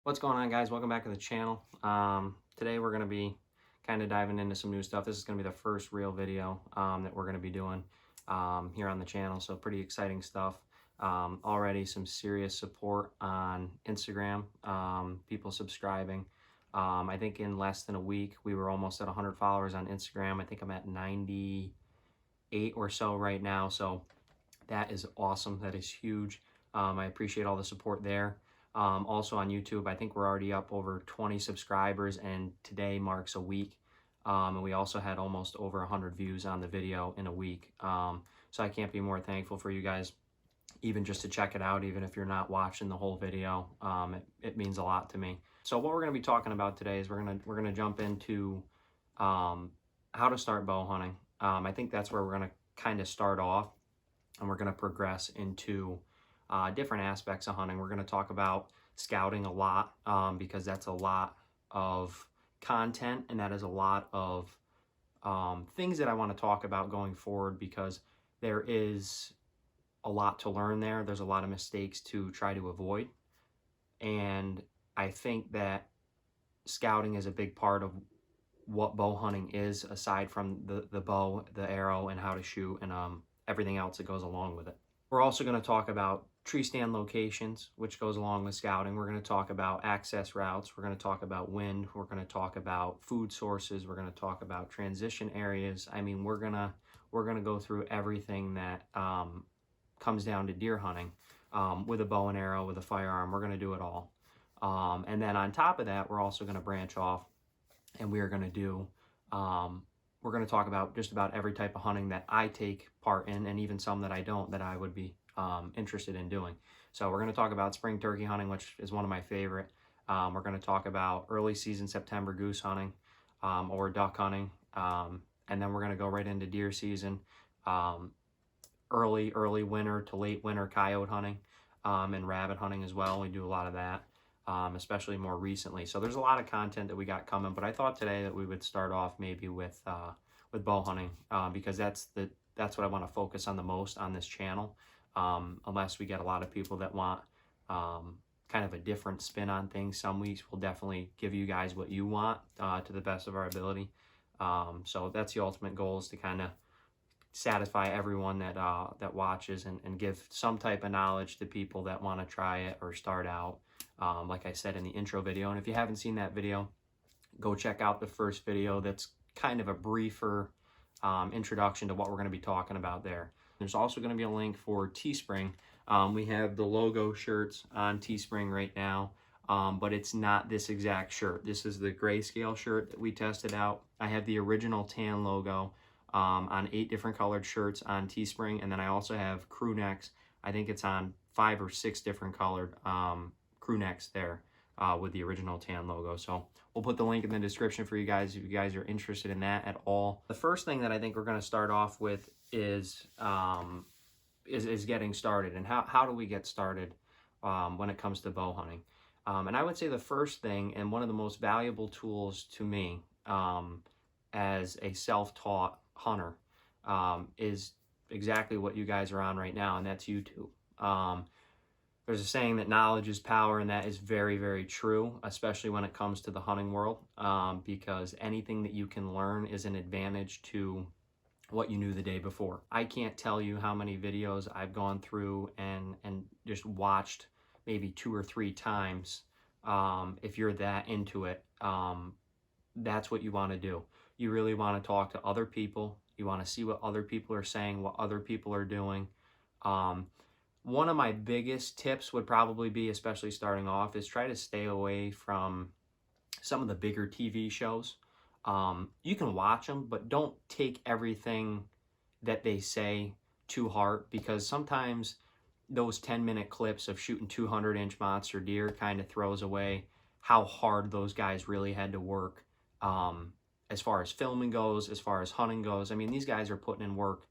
What's going on, guys? Welcome back to the channel. Today we're going to be kind of diving into some new stuff. This is going to be the first real video that we're going to be doing here on the channel, so pretty exciting stuff. Already some serious support on Instagram, people subscribing. I think in less than a week we were almost at 100 followers on Instagram. I think I'm at 98 or so right now, so that is awesome. That is huge. I appreciate all the support there. Also on YouTube, I think we're already up over 20 subscribers, and today marks a week. And we also had almost over 100 views on the video in a week. So I can't be more thankful for you guys, even just to check it out, even if you're not watching the whole video. It means a lot to me. So what we're going to be talking about today is we're gonna jump into how to start bow hunting. I think that's where we're going to kind of start off, and we're going to progress into different aspects of hunting. We're going to talk about scouting a lot because that's a lot of content, and that is a lot of things that I want to talk about going forward, because there is a lot to learn there. There's a lot of mistakes to try to avoid, and I think that scouting is a big part of what bow hunting is, aside from the bow, the arrow, and how to shoot, and everything else that goes along with it. We're also going to talk about tree stand locations, which goes along with scouting. We're going to talk about access routes. We're going to talk about wind. We're going to talk about food sources. We're going to talk about transition areas. I mean, we're gonna go through everything that comes down to deer hunting with a bow and arrow, with a firearm. We're going to do it all. And then on top of that, we're also going to branch off, and we are going to do we're going to talk about just about every type of hunting that I take part in, and even some that I don't, that I would be interested in doing. So we're going to talk about spring turkey hunting, which is one of my favorite. We're going to talk about early season September goose hunting or duck hunting. And then we're going to go right into deer season, early winter to late winter coyote hunting, and rabbit hunting as well. We do a lot of that. Especially more recently. So there's a lot of content that we got coming, but I thought today that we would start off maybe with bow hunting, because that's what I want to focus on the most on this channel. Unless we get a lot of people that want kind of a different spin on things. Some weeks we'll definitely give you guys what you want to the best of our ability. So that's the ultimate goal, is to kind of satisfy everyone that watches, and give some type of knowledge to people that want to try it or start out. Like I said in the intro video, and if you haven't seen that video, go check out the first video. That's kind of a briefer introduction to what we're going to be talking about there. There's also going to be a link for Teespring. We have the logo shirts on Teespring right now, but it's not this exact shirt. This is the grayscale shirt that we tested out. I have the original tan logo on 8 different colored shirts on Teespring, and then I also have crew necks. I think it's on 5 or 6 different colored crew necks there with the original tan logo. So we'll put the link in the description for you guys if you guys are interested in that at all. The first thing that I think we're going to start off with is getting started, and how do we get started when it comes to bow hunting. And I would say the first thing, and one of the most valuable tools to me as a self-taught hunter, is exactly what you guys are on right now, and that's YouTube. There's a saying that knowledge is power, and that is very, very true, especially when it comes to the hunting world, because anything that you can learn is an advantage to what you knew the day before. I can't tell you how many videos I've gone through and just watched maybe 2 or 3 times. If you're that into it, that's what you want to do. You really want to talk to other people. You want to see what other people are saying, what other people are doing. One of my biggest tips would probably be, especially starting off, is try to stay away from some of the bigger TV shows. You can watch them, but don't take everything that they say to heart, because sometimes those 10-minute clips of shooting 200-inch monster deer kind of throws away how hard those guys really had to work, as far as filming goes, as far as hunting goes. I mean, these guys are putting in work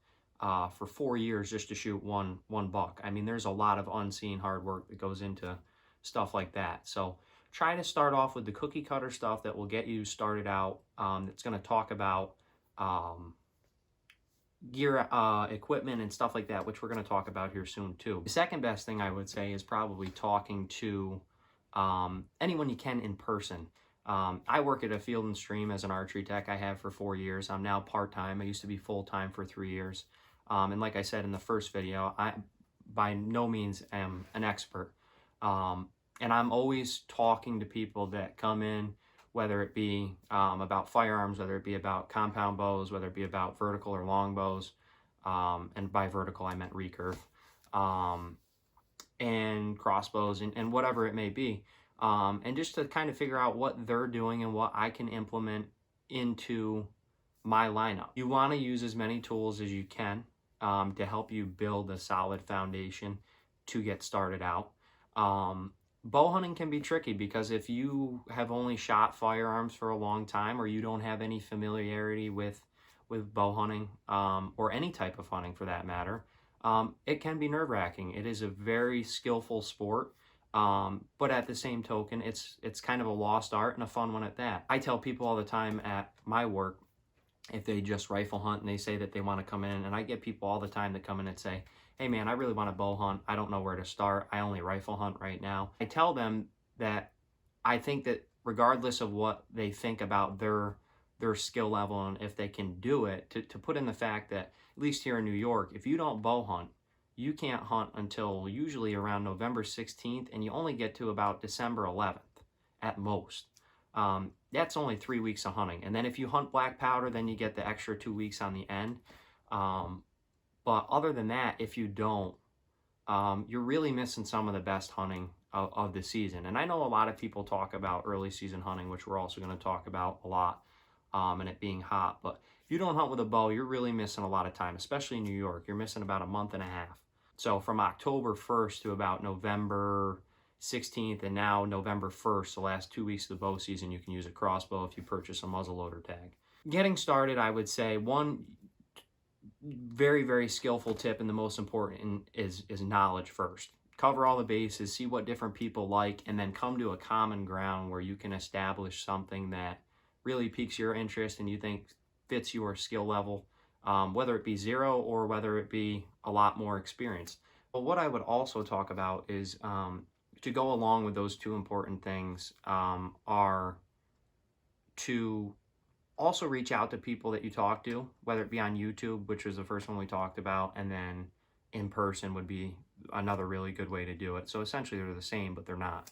for 4 years just to shoot one buck. I mean, there's a lot of unseen hard work that goes into stuff like that. So try to start off with the cookie cutter stuff that will get you started out. That's going to talk about gear, equipment, and stuff like that, which we're going to talk about here soon too. The second best thing I would say is probably talking to anyone you can in person. I work at a Field and Stream as an archery tech. I have for 4 years. I'm now part-time. I used to be full-time for 3 years. And like I said in the first video, I by no means am an expert. And I'm always talking to people that come in, whether it be about firearms, whether it be about compound bows, whether it be about vertical or long bows. And by vertical, I meant recurve. And crossbows and whatever it may be. And just to kind of figure out what they're doing and what I can implement into my lineup. You want to use as many tools as you can to help you build a solid foundation to get started out. Bow hunting can be tricky because if you have only shot firearms for a long time, or you don't have any familiarity with bow hunting or any type of hunting for that matter, it can be nerve-wracking. It is a very skillful sport, but at the same token, it's kind of a lost art and a fun one at that. I tell people all the time at my work, if they just rifle hunt and they say that they want to come in, and I get people all the time that come in and say, hey man, I really want to bow hunt. I don't know where to start. I only rifle hunt right now. I tell them that I think that regardless of what they think about their skill level and if they can do it, to put in the fact that, at least here in New York, if you don't bow hunt, you can't hunt until usually around November 16th, and you only get to about December 11th at most. That's only 3 weeks of hunting. And then if you hunt black powder, then you get the extra 2 weeks on the end. But other than that, if you don't, you're really missing some of the best hunting of the season. And I know a lot of people talk about early season hunting, which we're also going to talk about a lot, and it being hot. But if you don't hunt with a bow, you're really missing a lot of time, especially in New York. You're missing about a month and a half. So from October 1st to about November 16th, and now November 1st, the last 2 weeks of the bow season, you can use a crossbow if you purchase a muzzleloader tag. Getting started, I would say one very, very skillful tip, and the most important is knowledge first. Cover all the bases, see what different people like, and then come to a common ground where you can establish something that really piques your interest and you think fits your skill level, whether it be 0 or whether it be a lot more experience. But what I would also talk about is to go along with those two important things are to also reach out to people that you talk to, whether it be on YouTube, which was the first one we talked about, and then in person would be another really good way to do it. So essentially they're the same, but they're not.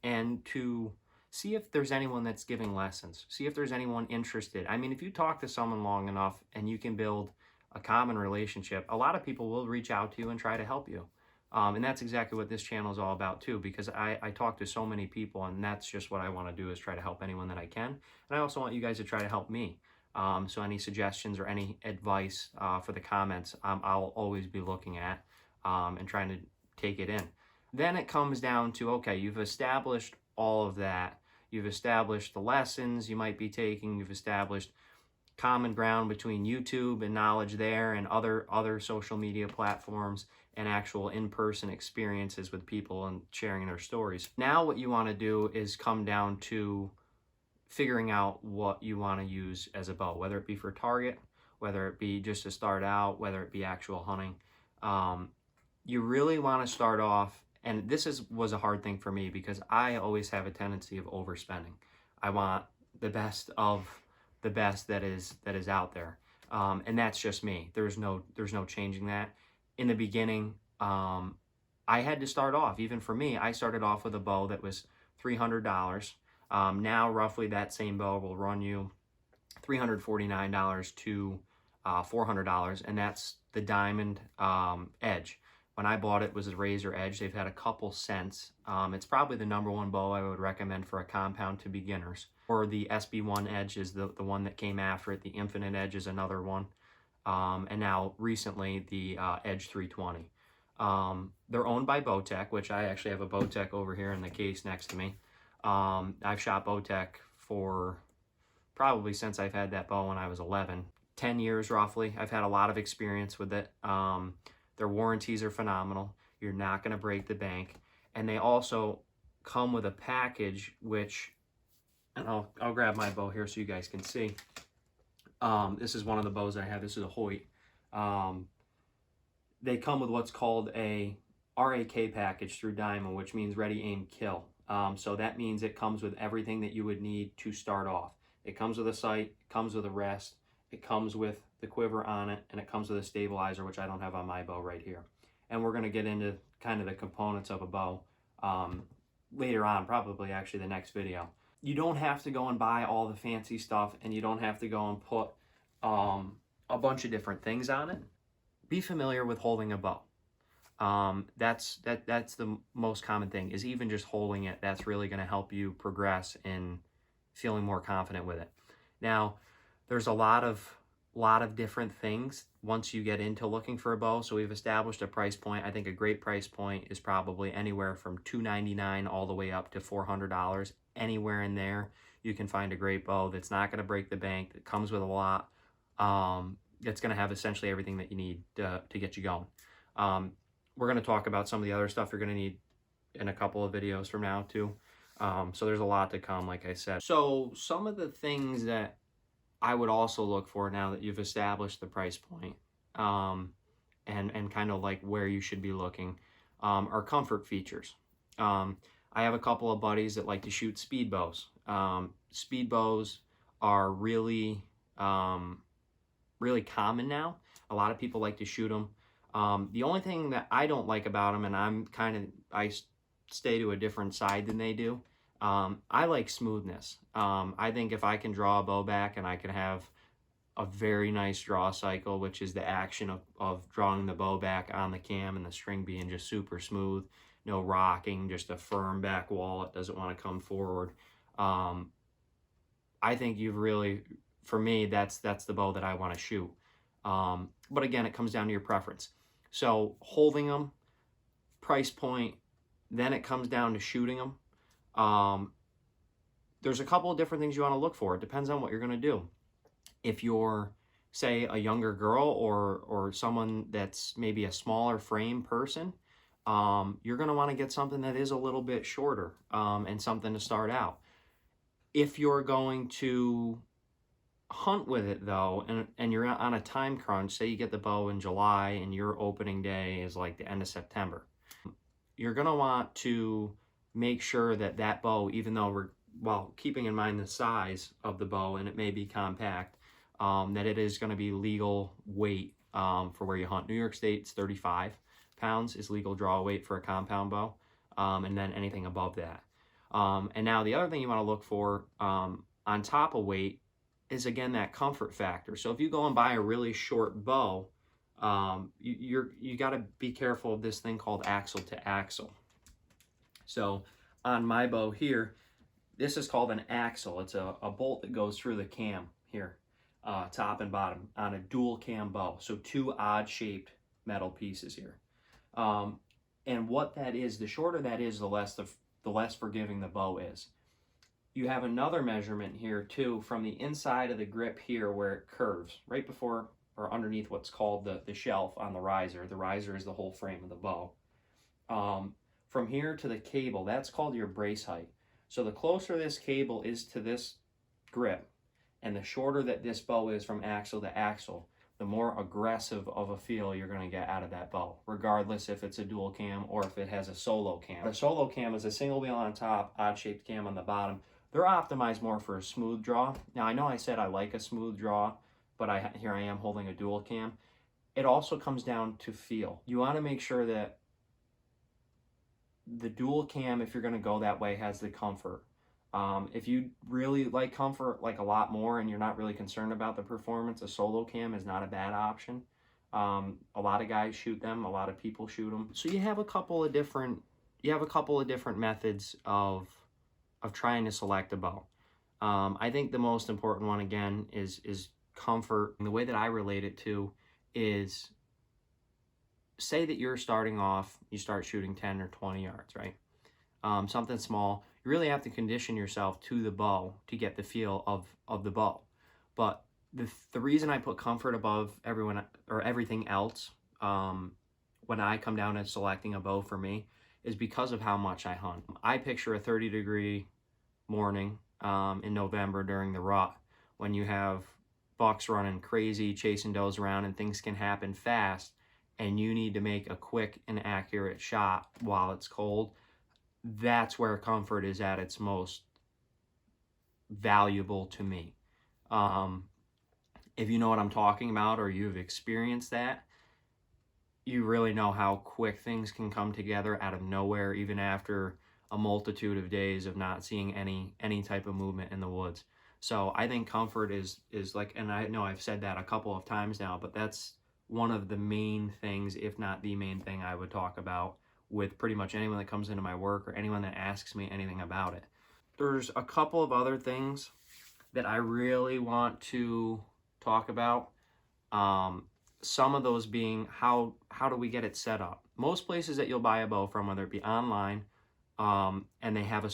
And to see if there's anyone that's giving lessons. See if there's anyone interested. I mean, if you talk to someone long enough and you can build a common relationship, a lot of people will reach out to you and try to help you. And that's exactly what this channel is all about too, because I talk to so many people, and that's just what I want to do, is try to help anyone that I can. And I also want you guys to try to help me. So any suggestions or any advice for the comments, I'll always be looking at and trying to take it in. Then it comes down to, okay, you've established all of that. You've established the lessons you might be taking. You've established common ground between YouTube and knowledge there and other social media platforms and actual in-person experiences with people and sharing their stories. Now what you want to do is come down to figuring out what you want to use as a bow, whether it be for target, whether it be just to start out, whether it be actual hunting. You really want to start off, and this was a hard thing for me because I always have a tendency of overspending. I want the best of the best that is out there, and that's just me. There's no changing that. In the beginning, I had to start off. Even for me, I started off with a bow that was $300. Now, roughly that same bow will run you $349 to $400, and that's the Diamond Edge. When I bought it, was a Razor Edge. They've had a couple since. It's probably the #1 bow I would recommend for a compound to beginners. Or the SB1 Edge is the one that came after it. The Infinite Edge is another one. And now recently the Edge 320. They're owned by Bowtech, which I actually have a Bowtech over here in the case next to me. I've shot Bowtech for probably since I've had that bow when I was 11. 10 years roughly. I've had a lot of experience with it. Their warranties are phenomenal. You're not going to break the bank. And they also come with a package which, and I'll grab my bow here so you guys can see. This is one of the bows I have. This is a Hoyt. They come with what's called a RAK package through Diamond, which means Ready, Aim, Kill. So that means it comes with everything that you would need to start off. It comes with a sight, it comes with a rest, it comes with the quiver on it, and it comes with a stabilizer, which I don't have on my bow right here. And we're going to get into kind of the components of a bow later on, probably actually the next video. You don't have to go and buy all the fancy stuff, and you don't have to go and put a bunch of different things on it. Be familiar with holding a bow. That's the most common thing, is even just holding it. That's really going to help you progress in feeling more confident with it. Now, there's a lot of different things once you get into looking for a bow. So we've established a price point. I think a great price point is probably anywhere from $299 all the way up to $400. Anywhere in there, you can find a great bow that's not going to break the bank, that comes with a lot, that's going to have essentially everything that you need to get you going. We're going to talk about some of the other stuff you're going to need in a couple of videos from now too. So there's a lot to come, like I said. So some of the things that I would also look for now that you've established the price point, and kind of like where you should be looking, are comfort features. I have a couple of buddies that like to shoot speed bows. Speed bows are really common now. A lot of people like to shoot them. The only thing that I don't like about them, and I stay to a different side than they do, I like smoothness. I think if I can draw a bow back and I can have a very nice draw cycle, which is the action of drawing the bow back on the cam and the string being just super smooth, no rocking, just a firm back wall, it doesn't want to come forward. I think you've really, for me, that's the bow that I want to shoot. But again, it comes down to your preference. So holding them, price point, then it comes down to shooting them. There's a couple of different things you want to look for. It depends on what you're going to do. If you're, say, a younger girl or someone that's maybe a smaller frame person, you're going to want to get something that is a little bit shorter, and something to start out. If you're going to hunt with it though, and you're on a time crunch, say you get the bow in July and your opening day is like the end of September, you're going to want to make sure that that bow, even though while keeping in mind the size of the bow, and it may be compact, that it is going to be legal weight for where you hunt. New York State's 35 pounds is legal draw weight for a compound bow, and then anything above that. And now the other thing you want to look for on top of weight is, again, that comfort factor. So if you go and buy a really short bow, you got to be careful of this thing called axle to axle. So on my bow here, this is called an axle. It's a bolt that goes through the cam here, top and bottom, on a dual cam bow. So two odd shaped metal pieces here. And what that is, the shorter that is, the less forgiving the bow is. You have another measurement here too, from the inside of the grip here where it curves, right before or underneath what's called the shelf on the riser. The riser is the whole frame of the bow. From here to the cable, that's called your brace height. So the closer this cable is to this grip, and the shorter that this bow is from axle to axle, the more aggressive of a feel you're going to get out of that bow, regardless if it's a dual cam or if it has a solo cam. The solo cam is a single wheel on top, odd-shaped cam on the bottom. They're optimized more for a smooth draw. Now, I know I said I like a smooth draw, but here I am holding a dual cam. It also comes down to feel. You want to make sure that the dual cam, if you're going to go that way, has the comfort. If you really like comfort like a lot more and you're not really concerned about the performance, a solo cam is not a bad option. A lot of guys shoot them, a lot of people shoot them. So you have a couple of different methods of trying to select a bow. I think the most important one, again, is comfort. And the way that I relate it to is, say that you're starting off, you start shooting 10 or 20 yards, right? Something small. You really have to condition yourself to the bow to get the feel of the bow. But the reason I put comfort above everything else when I come down to selecting a bow for me is because of how much I hunt. I picture a 30-degree morning in November during the rut, when you have bucks running crazy, chasing does around, and things can happen fast. and you need to make a quick and accurate shot while it's cold, that's where comfort is at its most valuable to me. If you know what I'm talking about or you've experienced that, you really know how quick things can come together out of nowhere, even after a multitude of days of not seeing any type of movement in the woods. So I think comfort is like, and I know I've said that a couple of times now, but that's one of the main things, if not the main thing, I would talk about with pretty much anyone that comes into my work or anyone that asks me anything about it. There's a couple of other things that I really want to talk about. Some of those being how do we get it set up? Most places that you'll buy a bow from, whether it be online, and they have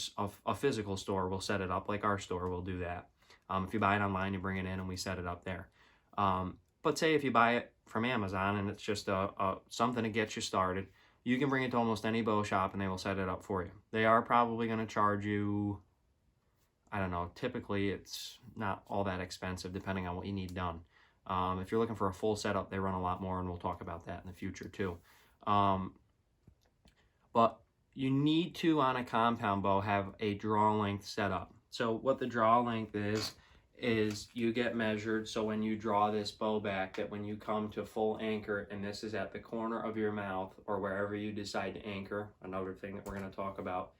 a physical store, will set it up. Like our store will do that. If you buy it online, you bring it in and we set it up there. But say if you buy it from Amazon and it's just something to get you started, you can bring it to almost any bow shop and they will set it up for you. They are probably going to charge you, I don't know, typically it's not all that expensive depending on what you need done. If you're looking for a full setup, they run a lot more, and we'll talk about that in the future too. But you need to, on a compound bow, have a draw length setup. So what the draw length is you get measured, so when you draw this bow back, that when you come to full anchor, and this is at the corner of your mouth or wherever you decide to anchor, another thing that we're going to talk about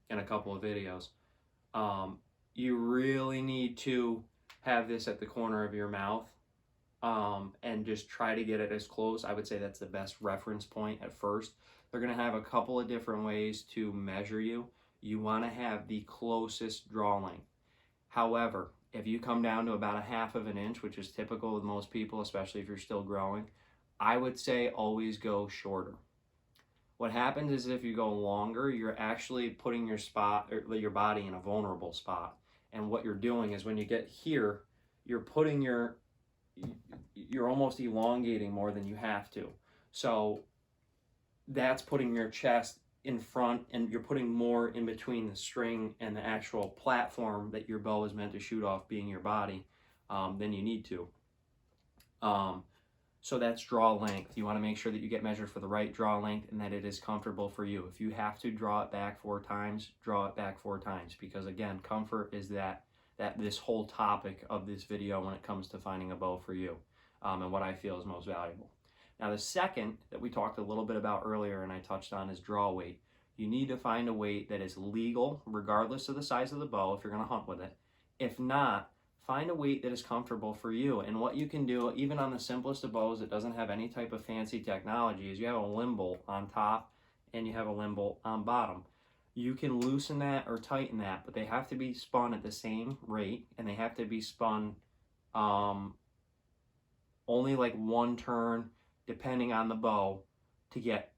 in a couple of videos, you really need to have this at the corner of your mouth, and just try to get it as close. I would say that's the best reference point at first. They're going to have a couple of different ways to measure you. You want to have the closest draw length. However, if you come down to about 1/2 of an inch, which is typical with most people, especially if you're still growing, I would say always go shorter. What happens is if you go longer, you're actually putting your body in a vulnerable spot. And what you're doing is when you get here, you're almost elongating more than you have to. So that's putting your chest in front, and you're putting more in between the string and the actual platform that your bow is meant to shoot off, being your body, than you need to. So that's draw length. You want to make sure that you get measured for the right draw length and that it is comfortable for you. If you have to draw it back 4 times, draw it back 4 times, because again, comfort is this whole topic of this video when it comes to finding a bow for you, and what I feel is most valuable. Now, the second that we talked a little bit about earlier and I touched on is draw weight. You need to find a weight that is legal regardless of the size of the bow if you're going to hunt with it. If not, find a weight that is comfortable for you. And what you can do, even on the simplest of bows that doesn't have any type of fancy technology, is you have a limb bolt on top and you have a limb bolt on bottom. You can loosen that or tighten that, but they have to be spun at the same rate, and they have to be spun only like 1 turn depending on the bow to get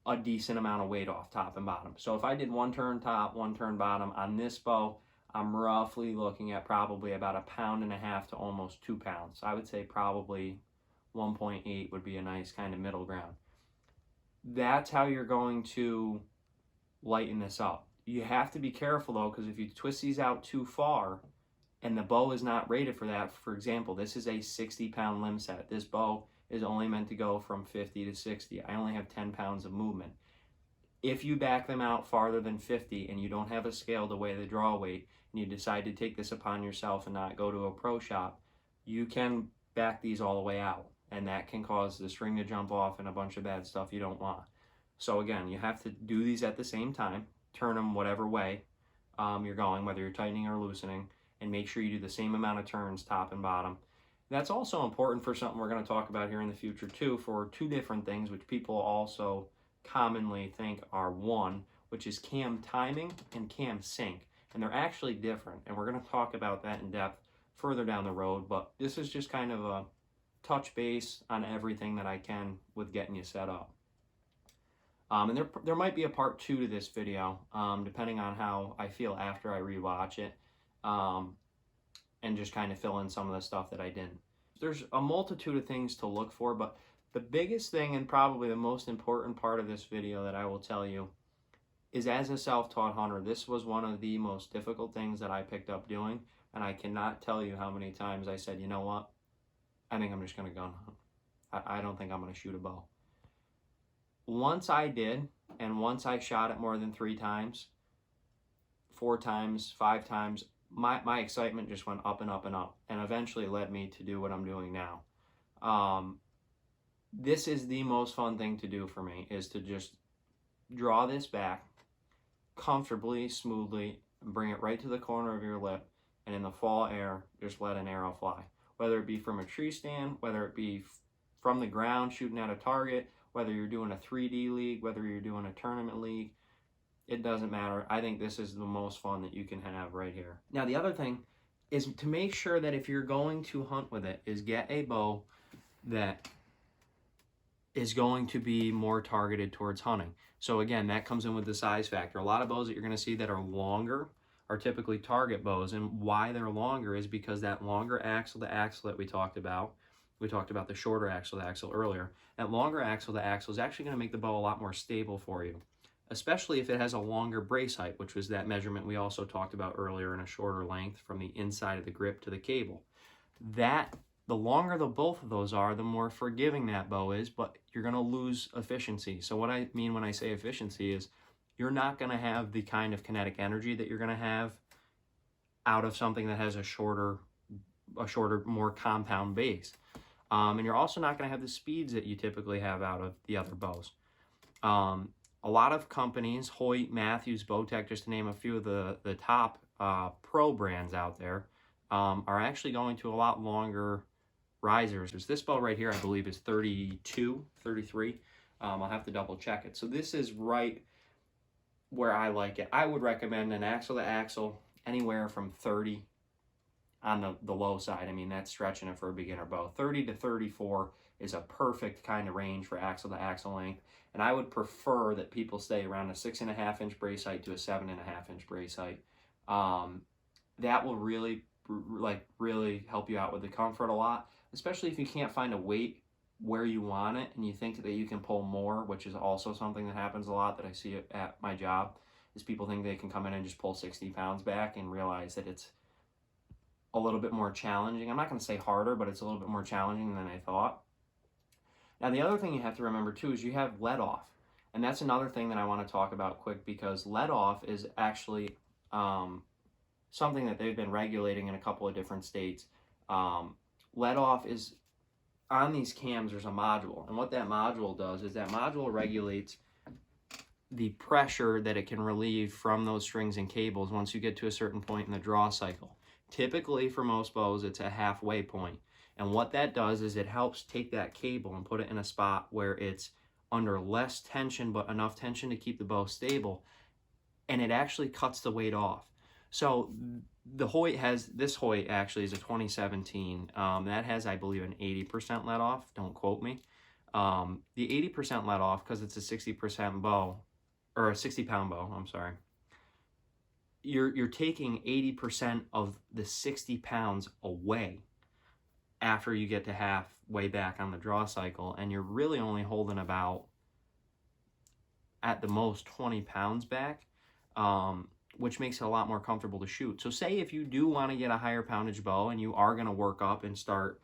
a decent amount of weight off top and bottom. So if I did 1 turn top, 1 turn bottom on this bow, I'm roughly looking at probably about 1.5 pounds to almost 2 pounds. I would say probably 1.8 would be a nice kind of middle ground. That's how you're going to lighten this up. You have to be careful though, because if you twist these out too far and the bow is not rated for that, for example, this is a 60-pound limb set. This bow is only meant to go from 50 to 60. I only have 10 pounds of movement. If you back them out farther than 50 and you don't have a scale to weigh the draw weight, and you decide to take this upon yourself and not go to a pro shop, you can back these all the way out, and that can cause the string to jump off and a bunch of bad stuff you don't want. So again, you have to do these at the same time, turn them whatever way you're going, whether you're tightening or loosening, and make sure you do the same amount of turns top and bottom. That's also important for something we're going to talk about here in the future too, for 2 different things which people also commonly think are one, which is cam timing and cam sync. And they're actually different, and we're going to talk about that in depth further down the road, but this is just kind of a touch base on everything that I can with getting you set up. And there might be a part 2 to this video, depending on how I feel after I rewatch it, and just kind of fill in some of the stuff that I didn't. There's a multitude of things to look for, but the biggest thing and probably the most important part of this video that I will tell you is, as a self-taught hunter, this was one of the most difficult things that I picked up doing, and I cannot tell you how many times I said, you know what, I think I'm just going to gun hunt. I don't think I'm going to shoot a bow. Once I did, and once I shot it more than 3 times, 4 times, 5 times, my excitement just went up and up and up, and eventually led me to do what I'm doing now. This is the most fun thing to do for me, is to just draw this back comfortably, smoothly, and bring it right to the corner of your lip, and in the fall air, just let an arrow fly. Whether it be from a tree stand, whether it be from the ground shooting at a target, whether you're doing a 3D league, whether you're doing a tournament league, it doesn't matter. I think this is the most fun that you can have right here. Now, the other thing is to make sure that if you're going to hunt with it, is get a bow that is going to be more targeted towards hunting. So again, that comes in with the size factor. A lot of bows that you're going to see that are longer are typically target bows, and why they're longer is because that longer axle to axle that we talked about the shorter axle to axle earlier, that longer axle to axle is actually going to make the bow a lot more stable for you, especially if it has a longer brace height, which was that measurement we also talked about earlier, in a shorter length from the inside of the grip to the cable. The longer the both of those are, the more forgiving that bow is, but you're going to lose efficiency. So what I mean when I say efficiency is you're not going to have the kind of kinetic energy that you're going to have out of something that has a shorter, more compound base. And you're also not going to have the speeds that you typically have out of the other bows. A lot of companies, Hoyt, Matthews, Bowtech, just to name a few of the top pro brands out there, are actually going to a lot longer risers. This bow right here, I believe, is 32, 33. I'll have to double check it. So this is right where I like it. I would recommend an axle to axle anywhere from 30 on the low side. I mean, that's stretching it for a beginner bow. 30 to 34 is a perfect kind of range for axle to axle length. And I would prefer that people stay around a 6.5 inch brace height to a 7.5 inch brace height. That will really help you out with the comfort a lot, especially if you can't find a weight where you want it and you think that you can pull more, which is also something that happens a lot that I see at my job, is people think they can come in and just pull 60 pounds back and realize that it's a little bit more challenging. I'm not going to say harder, but it's a little bit more challenging than I thought. Now, the other thing you have to remember too is you have let off. And that's another thing that I want to talk about quick, because let off is actually something that they've been regulating in a couple of different states. Let off is, on these cams, there's a module. And what that module does is that module regulates the pressure that it can relieve from those strings and cables once you get to a certain point in the draw cycle. Typically, for most bows, it's a halfway point. And what that does is it helps take that cable and put it in a spot where it's under less tension, but enough tension to keep the bow stable. And it actually cuts the weight off. So the Hoyt this Hoyt actually is a 2017. That has, I believe, an 80% let off. Don't quote me. The 80% let off, because it's a 60% bow, or a 60 pound bow, I'm sorry. You're taking 80% of the 60 pounds away after you get to halfway back on the draw cycle, and you're really only holding about, at the most, 20 pounds back, which makes it a lot more comfortable to shoot. So say if you do want to get a higher poundage bow and you are going to work up and start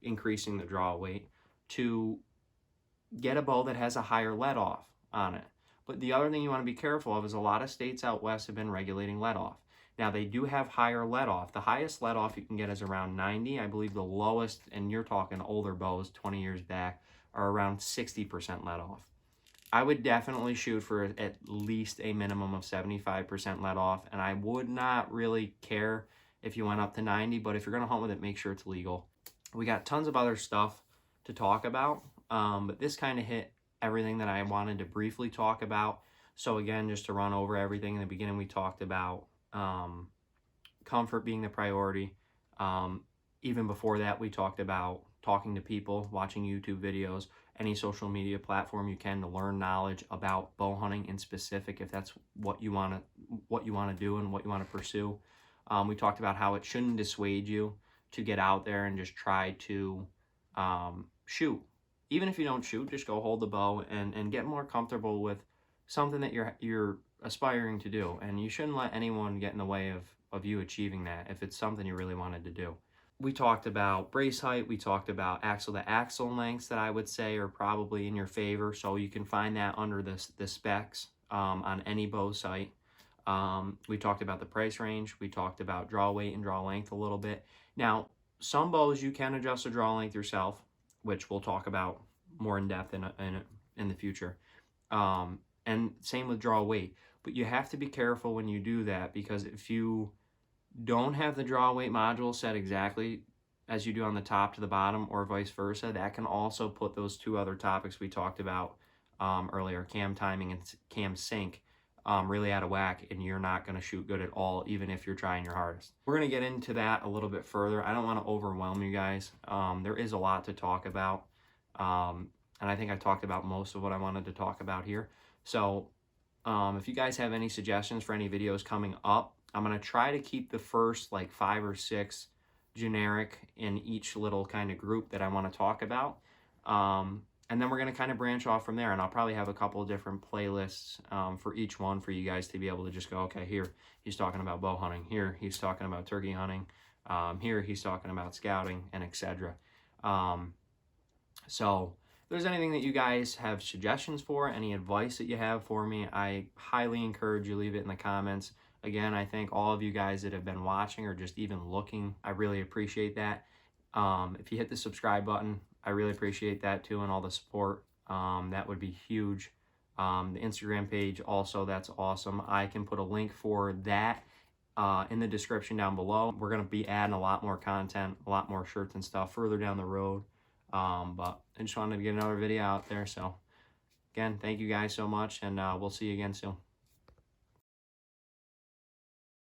increasing the draw weight, to get a bow that has a higher let off on it. But the other thing you want to be careful of is a lot of states out west have been regulating let off. Now, they do have higher let off. The highest let off you can get is around 90. I believe the lowest, and you're talking older bows, 20 years back, are around 60% let off. I would definitely shoot for at least a minimum of 75% let off, and I would not really care if you went up to 90, but if you're going to hunt with it, make sure it's legal. We got tons of other stuff to talk about, but this kind of hit everything that I wanted to briefly talk about. So again, just to run over everything, in the beginning we talked about comfort being the priority. Even before that, we talked about talking to people, watching YouTube videos, any social media platform you can to learn knowledge about bow hunting in specific, if that's what you want to do and what you want to pursue. We talked about how it shouldn't dissuade you to get out there and just try to shoot. Even if you don't shoot, just go hold the bow and get more comfortable with something that you're aspiring to do. And you shouldn't let anyone get in the way of you achieving that if it's something you really wanted to do. we talked about brace height, we talked about axle to axle lengths that I would say are probably in your favor. So you can find that under the specs on any bow site. We talked about the price range. We talked about draw weight and draw length a little bit. Now, some bows you can adjust the draw length yourself, which we'll talk about more in depth in the future. And same with draw weight. But you have to be careful when you do that, because if you don't have the draw weight module set exactly as you do on the top to the bottom, or vice versa, that can also put those two other topics we talked about earlier, cam timing and cam sync, really out of whack, and you're not going to shoot good at all, even if you're trying your hardest. We're going to get into that a little bit further. I don't want to overwhelm you guys. There is a lot to talk about, and I think I talked about most of what I wanted to talk about here. So if you guys have any suggestions for any videos coming up, I'm going to try to keep the first like 5 or 6 generic in each little kind of group that I want to talk about. And then we're going to kind of branch off from there, and I'll probably have a couple of different playlists for each one for you guys to be able to just go, okay, here he's talking about bow hunting, here he's talking about turkey hunting, here he's talking about scouting, and etc. So if there's anything that you guys have suggestions for, any advice that you have for me, I highly encourage you leave it in the comments. Again, I thank all of you guys that have been watching or just even looking. I really appreciate that. If you hit the subscribe button, I really appreciate that too, and all the support. That would be huge. The Instagram page also, that's awesome. I can put a link for that in the description down below. We're going to be adding a lot more content, a lot more shirts and stuff further down the road. But I just wanted to get another video out there. So again, thank you guys so much, and we'll see you again soon.